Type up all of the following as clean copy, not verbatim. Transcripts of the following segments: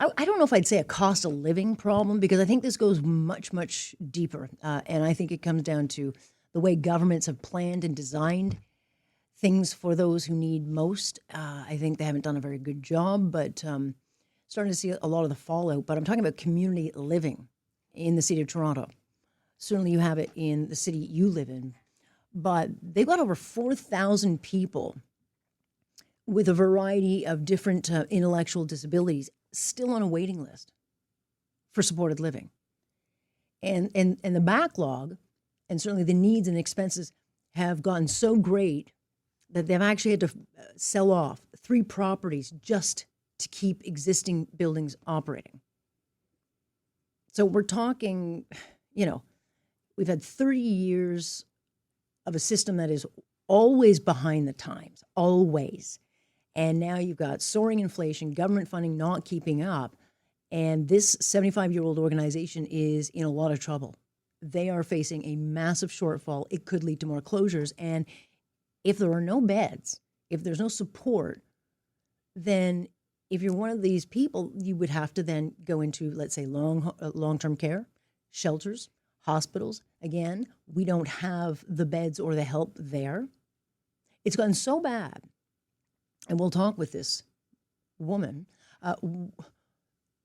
I don't know if I'd say a cost of living problem because I think this goes much, much deeper. And I think it comes down to the way governments have planned and designed things for those who need most. I think they haven't done a very good job, but starting to see a lot of the fallout. But I'm talking about community living in the city of Toronto. Certainly you have it in the city you live in, but they've got over 4,000 people with a variety of different intellectual disabilities still on a waiting list for supported living. And the backlog and certainly the needs and expenses have gotten so great that they've actually had to sell off 3 properties just to keep existing buildings operating. So we're talking, we've had 30 years of a system that is always behind the times, always. And now you've got soaring inflation, government funding not keeping up. And this 75-year-old organization is in a lot of trouble. They are facing a massive shortfall. It could lead to more closures. And if there are no beds, if there's no support, then if you're one of these people, you would have to then go into, let's say, long-term care, shelters, hospitals. Again, we don't have the beds or the help there. It's gotten so bad, and we'll talk with this woman.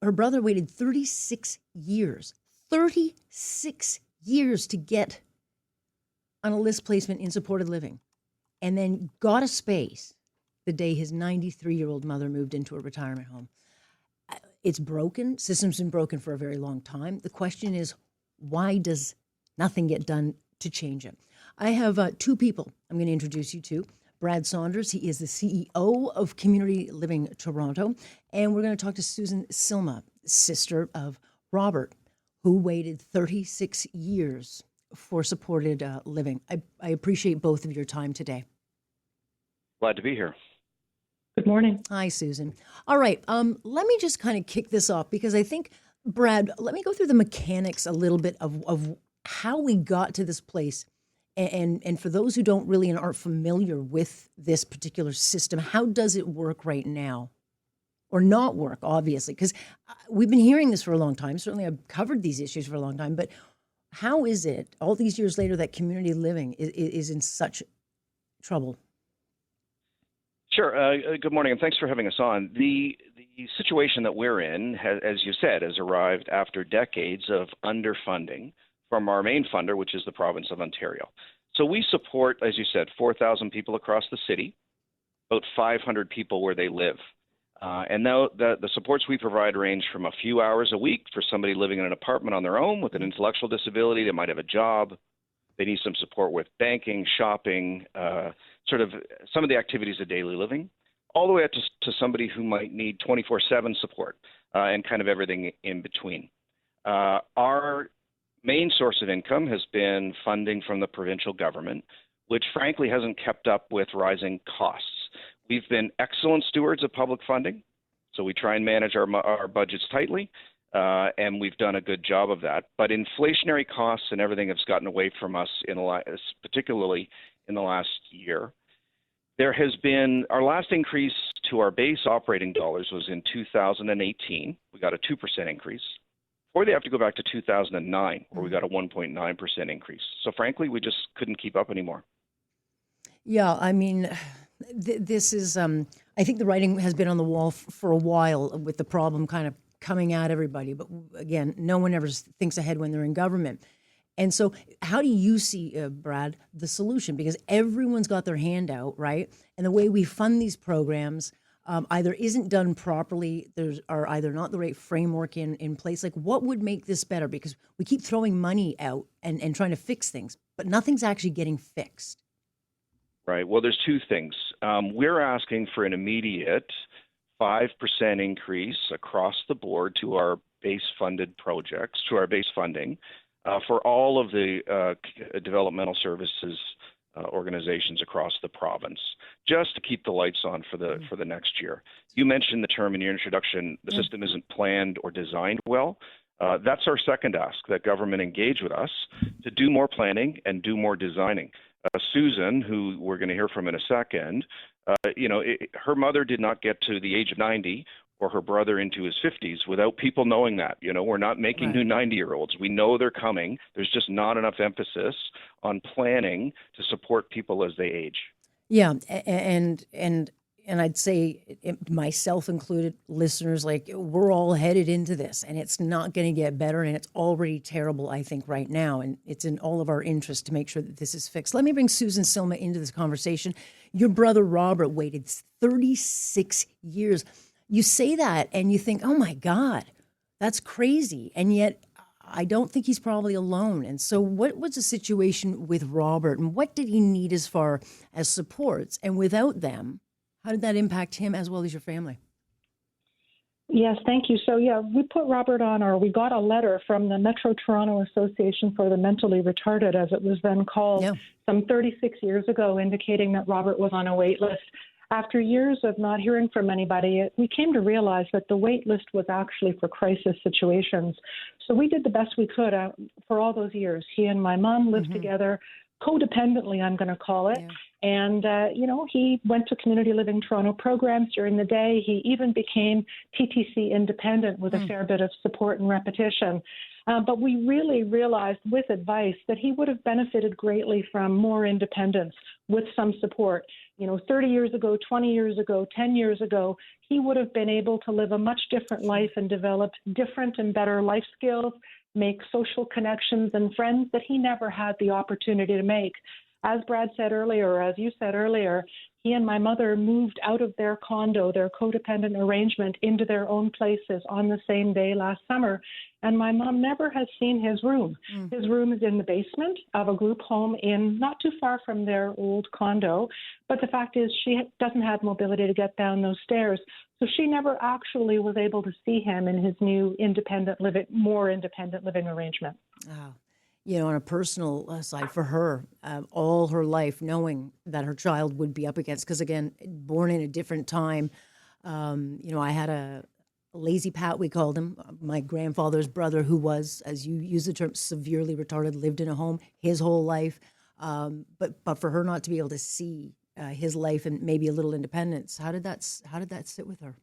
Her brother waited 36 years to get on a list placement in supported living, and then got a space the day his 93-year-old mother moved into a retirement home. It's broken. System's been broken for a very long time. The question is, why does nothing get done to change it? I have 2 people I'm going to introduce you to. Brad Saunders, he is the CEO of Community Living Toronto. And we're going to talk to Susan Silma, sister of Robert, who waited 36 years for supported living. I appreciate both of your time today. Glad to be here. Good morning. Hi, Susan. All right, let me just kind of kick this off because I think, Brad, let me go through the mechanics a little bit of how we got to this place. And for those who don't really and aren't familiar with this particular system, how does it work right now? Or not work, obviously, because we've been hearing this for a long time. Certainly I've covered these issues for a long time, but how is it all these years later that community living is in such trouble? Sure. Good morning, and thanks for having us on. The situation that we're in, as you said, has arrived after decades of underfunding from our main funder, which is the province of Ontario. So we support, as you said, 4,000 people across the city, about 500 people where they live. And now the supports we provide range from a few hours a week for somebody living in an apartment on their own with an intellectual disability. They might have a job. They need some support with banking, shopping, sort of some of the activities of daily living, all the way up to somebody who might need 24/7 support and kind of everything in between. Our main source of income has been funding from the provincial government, which frankly hasn't kept up with rising costs. We've been excellent stewards of public funding, so we try and manage our budgets tightly, and we've done a good job of that. But inflationary costs and everything has gotten away from us, particularly in the last year. There has been our last increase to our base operating dollars was in 2018. We got a 2% increase. Or they have to go back to 2009, where we got a 1.9% increase. So frankly, we just couldn't keep up anymore. Yeah, I mean, this is, I think the writing has been on the wall for a while with the problem kind of coming at everybody. But again, no one ever thinks ahead when they're in government. And so how do you see, Brad, the solution? Because everyone's got their hand out, right? And the way we fund these programs either isn't done properly, are either not the right framework in place. Like, what would make this better? Because we keep throwing money out and trying to fix things, but nothing's actually getting fixed. Right. Well, there's 2 things. We're asking for an immediate 5% increase across the board to our base funded projects, to our base funding, for all of the developmental services organizations across the province, just to keep the lights on for the next year. You mentioned the term in your introduction, the system isn't planned or designed well. That's our second ask, that government engage with us to do more planning and do more designing. Susan, who we're going to hear from in a second, her mother did not get to the age of 90 or her brother into his 50s without people knowing that. We're not making new 90-year-olds. We know they're coming. There's just not enough emphasis on planning to support people as they age. Yeah, and I'd say, myself included, listeners, like, we're all headed into this, and it's not going to get better, and it's already terrible, I think, right now, and it's in all of our interest to make sure that this is fixed. Let me bring Susan Silma into this conversation. Your brother Robert waited 36 years. You say that, and you think, oh my God, that's crazy, and yet I don't think he's probably alone. And so what was the situation with Robert, and what did he need as far as supports? And without them, how did that impact him as well as your family? Yes, thank you. So, we put Robert on, or we got a letter from the Metro Toronto Association for the Mentally Retarded, as it was then called, some 36 years ago, indicating that Robert was on a wait list. After years of not hearing from anybody, we came to realize that the wait list was actually for crisis situations. So we did the best we could for all those years. He and my mom lived together codependently, I'm going to call it. Yeah. And, he went to Community Living Toronto programs during the day. He even became TTC independent with a fair bit of support and repetition. But we really realized with advice that he would have benefited greatly from more independence with some support. 30 years ago, 20 years ago, 10 years ago, he would have been able to live a much different life and develop different and better life skills, make social connections and friends that he never had the opportunity to make. As Brad said earlier, or as you said earlier, he and my mother moved out of their condo, their codependent arrangement, into their own places on the same day last summer. And my mom never has seen his room. His room is in the basement of a group home in not too far from their old condo. But the fact is she doesn't have mobility to get down those stairs. So she never actually was able to see him in his new more independent living arrangement. Wow. On a personal side for her, all her life, knowing that her child would be up against, because again, born in a different time, I had a lazy Pat, we called him, my grandfather's brother, who was, as you use the term, severely retarded, lived in a home his whole life. But for her not to be able to see his life and maybe a little independence, how did that sit with her?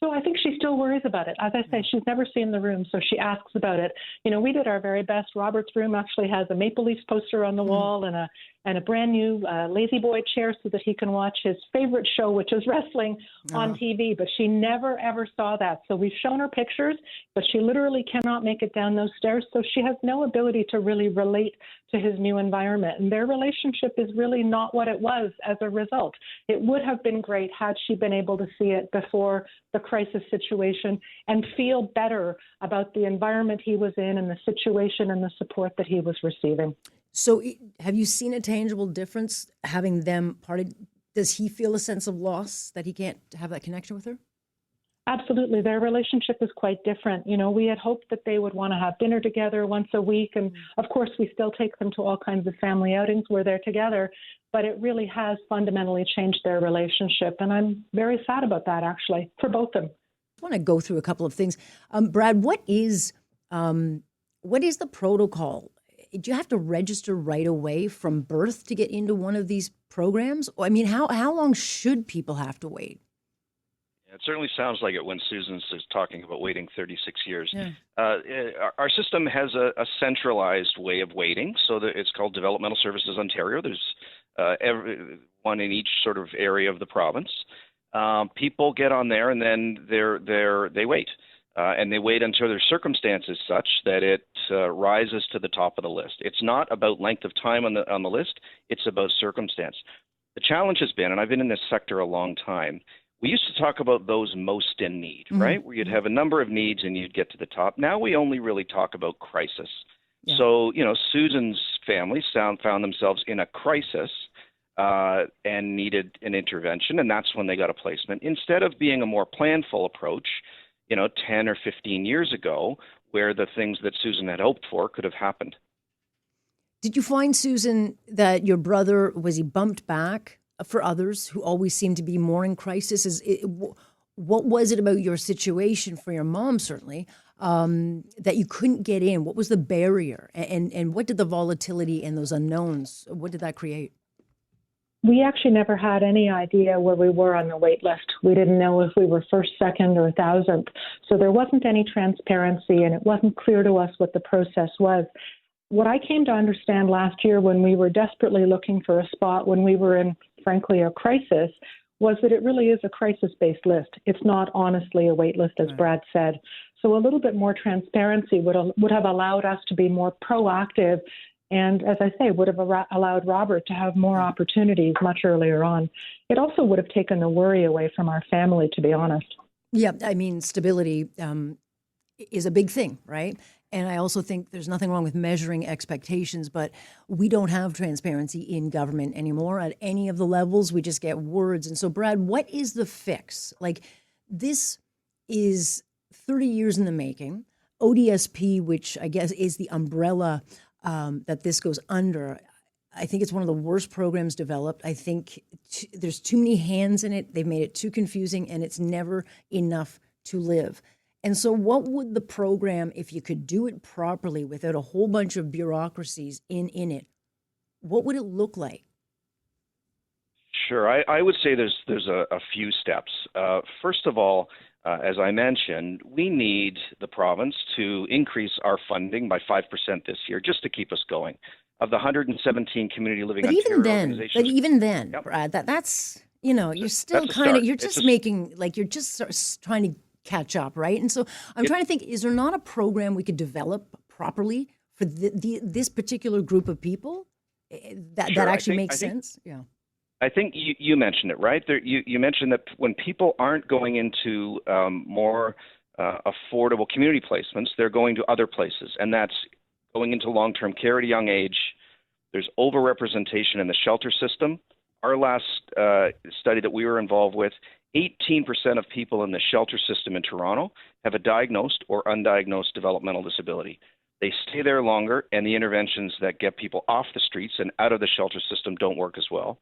So I think she still worries about it. As I say, she's never seen the room, so she asks about it. We did our very best. Robert's room actually has a Maple Leafs poster on the wall and a brand new Lazy Boy chair so that he can watch his favorite show, which is wrestling, on TV. But she never, ever saw that. So we've shown her pictures, but she literally cannot make it down those stairs. So she has no ability to really relate to his new environment. And their relationship is really not what it was as a result. It would have been great had she been able to see it before the crisis situation and feel better about the environment he was in and the situation and the support that he was receiving. So have you seen a tangible difference having them parted? Does he feel a sense of loss that he can't have that connection with her? Absolutely. Their relationship is quite different. We had hoped that they would want to have dinner together once a week. And of course, we still take them to all kinds of family outings where they're together. But it really has fundamentally changed their relationship. And I'm very sad about that, actually, for both of them. I want to go through a couple of things. Brad, what is the protocol? Do you have to register right away from birth to get into one of these programs? I mean, how long should people have to wait? It certainly sounds like it when Susan's talking about waiting 36 years. Yeah. Our system has a centralized way of waiting, so that it's called Developmental Services Ontario. There's one in each sort of area of the province. People get on there and then they wait. And they wait until their circumstances such that it rises to the top of the list. It's not about length of time on the list. It's about circumstance. The challenge has been, and I've been in this sector a long time, we used to talk about those most in need, right? Where you'd have a number of needs and you'd get to the top. Now we only really talk about crisis. Yeah. So, Susan's family found themselves in a crisis and needed an intervention, and that's when they got a placement. Instead of being a more planful approach, 10 or 15 years ago, where the things that Susan had hoped for could have happened. Did you find, Susan, that your brother, was he bumped back for others who always seem to be more in crisis? What was it about your situation, for your mom certainly, that you couldn't get in? What was the barrier? And what did the volatility and those unknowns, what did that create? We actually never had any idea where we were on the wait list. We didn't know if we were first, second, or 1,000th. So there wasn't any transparency, and it wasn't clear to us what the process was. What I came to understand last year when we were desperately looking for a spot, when we were in, frankly, a crisis, was that it really is a crisis-based list. It's not honestly a wait list, as Brad said. So a little bit more transparency would have allowed us to be more proactive, and as I say, would have allowed Robert to have more opportunities much earlier on. It also would have taken the worry away from our family, to be honest. Yeah, I mean, stability is a big thing, right? And I also think there's nothing wrong with measuring expectations, but we don't have transparency in government anymore at any of the levels. We just get words. And so, Brad, what is the fix? Like, this is 30 years in the making. ODSP, which I guess is the umbrella that this goes under, I think it's one of the worst programs developed. I think there's too many hands in it. They've made it too confusing, and it's never enough to live. And so what would the program, if you could do it properly without a whole bunch of bureaucracies in it, what would it look like? Sure. I would say there's a few steps. First of all, as I mentioned, we need the province to increase our funding by 5% this year just to keep us going. Of the 117 community living Ontario organizations. But even then, yep. Brad, that's, you're still kind of, you're just making, like, you're just trying to catch up, right? And so I'm trying to think, is there not a program we could develop properly for this particular group of people that actually makes sense? Yeah. I think you mentioned it, right? You mentioned that when people aren't going into more affordable community placements, they're going to other places, and that's going into long-term care at a young age. There's overrepresentation in the shelter system. Our last study that we were involved with, 18% of people in the shelter system in Toronto have a diagnosed or undiagnosed developmental disability. They stay there longer, and the interventions that get people off the streets and out of the shelter system don't work as well.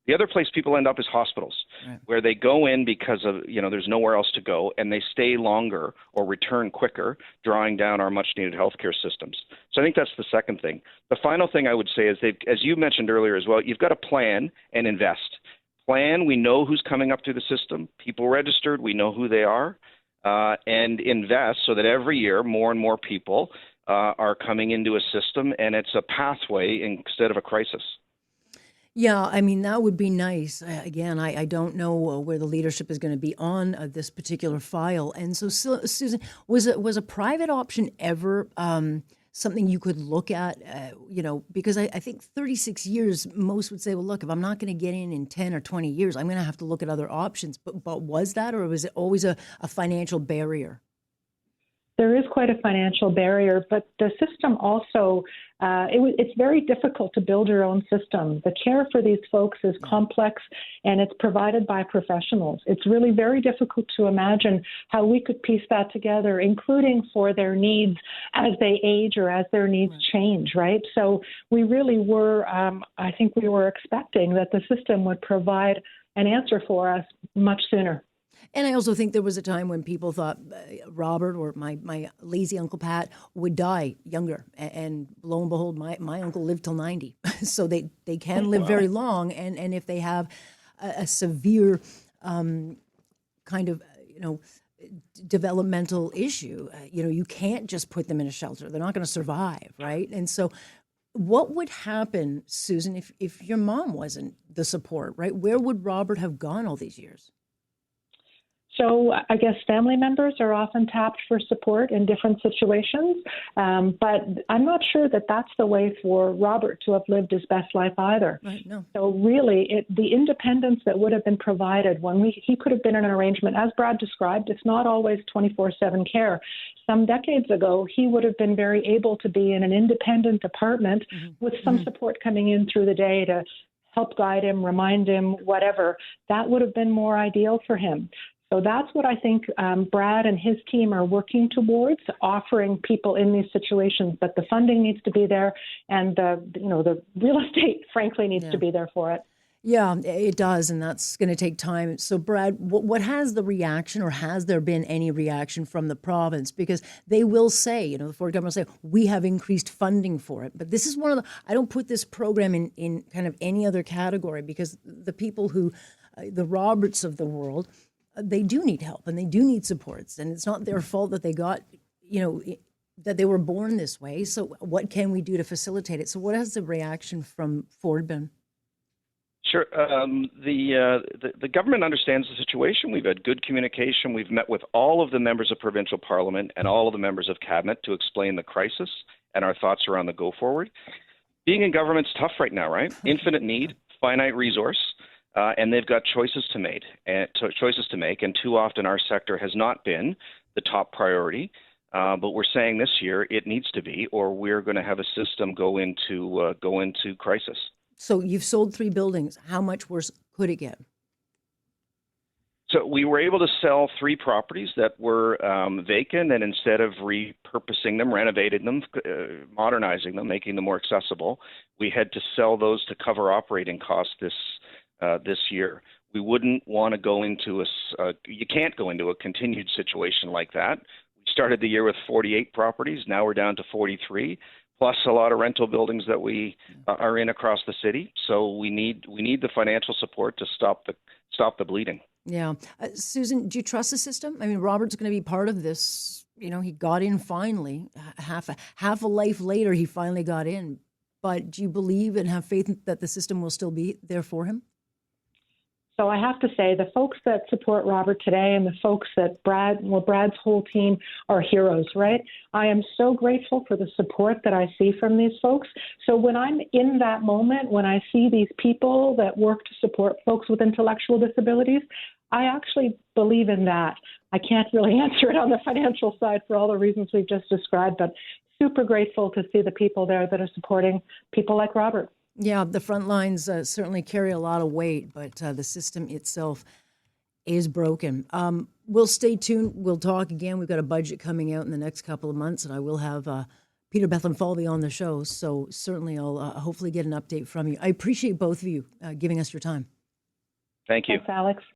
The other place people end up is hospitals, right, where they go in because of, there's nowhere else to go, and they stay longer or return quicker, drawing down our much-needed healthcare systems. So I think that's the second thing. The final thing I would say is that, as you mentioned earlier as well, you've got to plan and invest. Plan, we know who's coming up through the system. People registered, we know who they are, and invest so that every year more and more people are coming into a system, and it's a pathway instead of a crisis. Yeah, I mean, that would be nice. Again, I don't know where the leadership is going to be on this particular file. And so, Susan, was a private option ever something you could look at, because I think 36 years, most would say, well, look, if I'm not going to get in 10 or 20 years, I'm going to have to look at other options. But was that, or was it always a financial barrier? There is quite a financial barrier, but the system also, it's very difficult to build your own system. The care for these folks is complex, and it's provided by professionals. It's really very difficult to imagine how we could piece that together, including for their needs as they age or as their needs change, right? So we really were, I think we were expecting that the system would provide an answer for us much sooner. And I also think there was a time when people thought Robert or my lazy Uncle Pat would die younger. And lo and behold, my uncle lived till 90. So they can live very long. And if they have a severe kind of, developmental issue, you can't just put them in a shelter. They're not going to survive, right? And so what would happen, Susan, if your mom wasn't the support, right? Where would Robert have gone all these years? So I guess family members are often tapped for support in different situations, but I'm not sure that that's the way for Robert to have lived his best life either. Right, no. So really, the independence that would have been provided when he could have been in an arrangement, as Brad described, it's not always 24/7 care. Some decades ago, he would have been very able to be in an independent apartment with some support coming in through the day to help guide him, remind him, whatever. That would have been more ideal for him. So that's what I think Brad and his team are working towards, offering people in these situations. But the funding needs to be there, and the real estate, frankly, needs to be there for it. Yeah, it does, and that's going to take time. So, Brad, what has the reaction, or has there been any reaction from the province? Because they will say, the Ford government will say, we have increased funding for it. But this is one of the, I don't put this program in kind of any other category, because the people who, the Roberts of the world, they do need help and they do need supports. And it's not their fault that they got, that they were born this way. So what can we do to facilitate it? So what has the reaction from Ford been? Sure. The government understands the situation. We've had good communication. We've met with all of the members of provincial parliament and all of the members of cabinet to explain the crisis and our thoughts around the go forward. Being in government's tough right now, right? Infinite need, finite resource, and they've got choices to make. And too often our sector has not been the top priority. But we're saying this year it needs to be, or we're going to have a system go into crisis. So you've sold 3 buildings. How much worse could it get? So we were able to sell 3 properties that were vacant, and instead of repurposing them, renovating them, modernizing them, making them more accessible, we had to sell those to cover operating costs this year. We wouldn't want to go into you can't go into a continued situation like that. We started the year with 48 properties. Now we're down to 43. Plus a lot of rental buildings that we are in across the city. So we need the financial support to stop the bleeding. Yeah. Susan, do you trust the system? I mean, Robert's going to be part of this. He got in finally. Half a life later, he finally got in. But do you believe and have faith that the system will still be there for him? So I have to say, the folks that support Robert today and the folks that Brad's whole team are heroes, right? I am so grateful for the support that I see from these folks. So when I'm in that moment, when I see these people that work to support folks with intellectual disabilities, I actually believe in that. I can't really answer it on the financial side for all the reasons we've just described, but super grateful to see the people there that are supporting people like Robert. Yeah, the front lines certainly carry a lot of weight, but the system itself is broken. We'll stay tuned. We'll talk again. We've got a budget coming out in the next couple of months, and I will have Peter Bethlenfalvy on the show. So certainly I'll hopefully get an update from you. I appreciate both of you giving us your time. Thank you. Thanks, Alex.